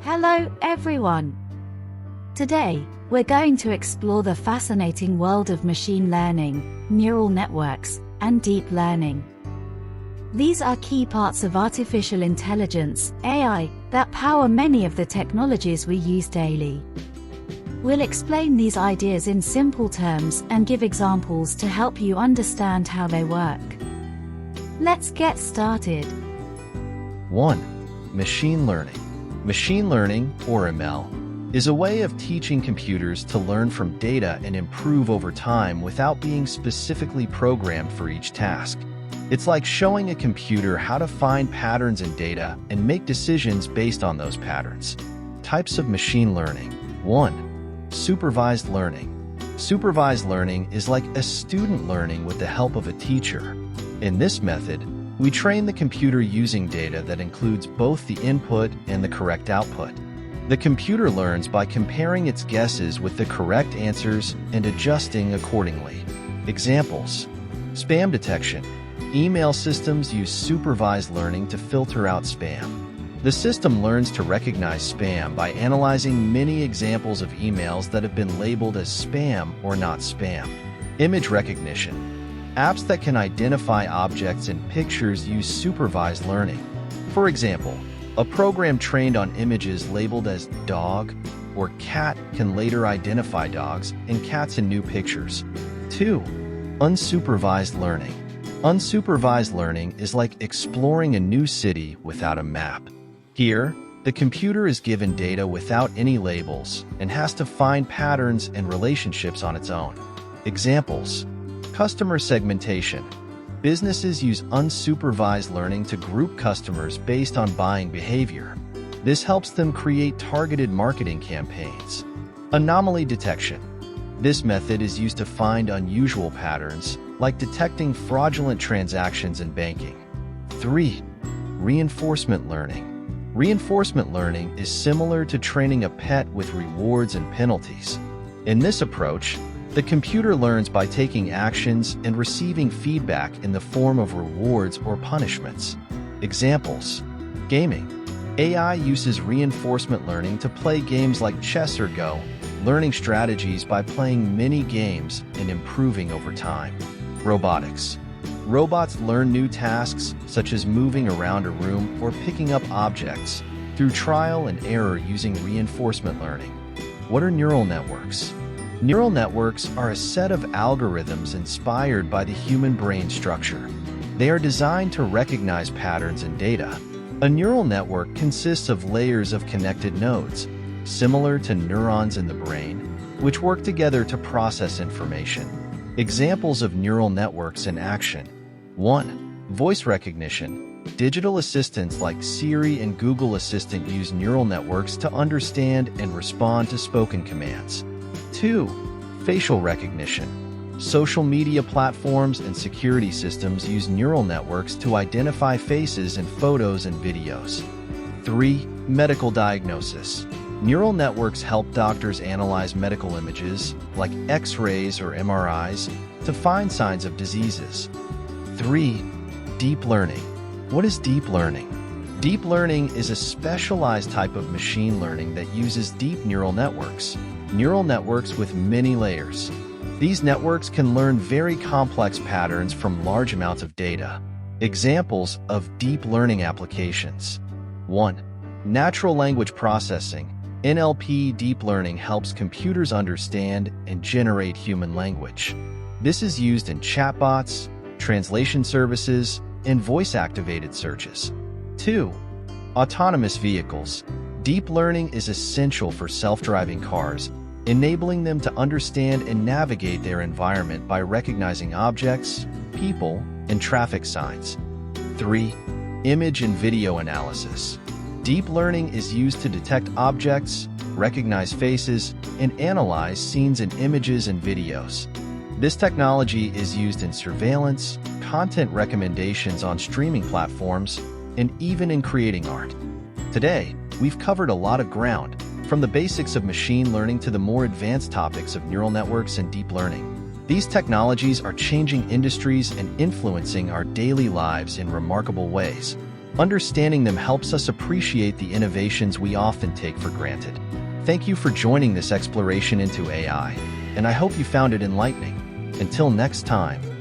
Hello, everyone. Today, we're going to explore the fascinating world of machine learning, neural networks, and deep learning. These are key parts of artificial intelligence, AI, that power many of the technologies we use daily. We'll explain these ideas in simple terms and give examples to help you understand how they work. Let's get started. 1. Machine learning. Machine learning, or ML, is a way of teaching computers to learn from data and improve over time without being specifically programmed for each task. It's like showing a computer how to find patterns in data and make decisions based on those patterns. Types of machine learning. 1. Supervised learning. Supervised learning is like a student learning with the help of a teacher. In this method, we train the computer using data that includes both the input and the correct output. The computer learns by comparing its guesses with the correct answers and adjusting accordingly. Examples: spam detection. Email systems use supervised learning to filter out spam. The system learns to recognize spam by analyzing many examples of emails that have been labeled as spam or not spam. Image recognition. Apps that can identify objects and pictures use supervised learning. For example, a program trained on images labeled as dog or cat can later identify dogs and cats in new pictures. 2. Unsupervised learning. Unsupervised learning is like exploring a new city without a map. Here, the computer is given data without any labels and has to find patterns and relationships on its own. Examples: customer segmentation. Businesses use unsupervised learning to group customers based on buying behavior. This helps them create targeted marketing campaigns. Anomaly detection. This method is used to find unusual patterns, like detecting fraudulent transactions in banking. 3. Reinforcement learning. Reinforcement learning is similar to training a pet with rewards and penalties. In this approach, the computer learns by taking actions and receiving feedback in the form of rewards or punishments. Examples: gaming. AI uses reinforcement learning to play games like chess or Go, learning strategies by playing many games and improving over time. Robotics. Robots learn new tasks, such as moving around a room or picking up objects, through trial and error using reinforcement learning. What are neural networks? Neural networks are a set of algorithms inspired by the human brain structure. They are designed to recognize patterns in data. A neural network consists of layers of connected nodes, similar to neurons in the brain, which work together to process information. Examples of neural networks in action. 1. Voice recognition. Digital assistants like Siri and Google Assistant use neural networks to understand and respond to spoken commands. 2. Facial recognition. Social media platforms and security systems use neural networks to identify faces in photos and videos. 3. Medical diagnosis. Neural networks help doctors analyze medical images, like X-rays or MRIs, to find signs of diseases. 3. Deep learning. What is deep learning? Deep learning is a specialized type of machine learning that uses deep neural networks with many layers. These networks can learn very complex patterns from large amounts of data. Examples of deep learning applications. 1. Natural language processing. NLP deep learning helps computers understand and generate human language. This is used in chatbots, translation services, and voice-activated searches. 2. Autonomous vehicles. Deep learning is essential for self-driving cars, enabling them to understand and navigate their environment by recognizing objects, people, and traffic signs. 3. Image and video analysis. Deep learning is used to detect objects, recognize faces, and analyze scenes in images and videos. This technology is used in surveillance, content recommendations on streaming platforms, and even in creating art. Today, we've covered a lot of ground, from the basics of machine learning to the more advanced topics of neural networks and deep learning. These technologies are changing industries and influencing our daily lives in remarkable ways. Understanding them helps us appreciate the innovations we often take for granted. Thank you for joining this exploration into AI, and I hope you found it enlightening. Until next time.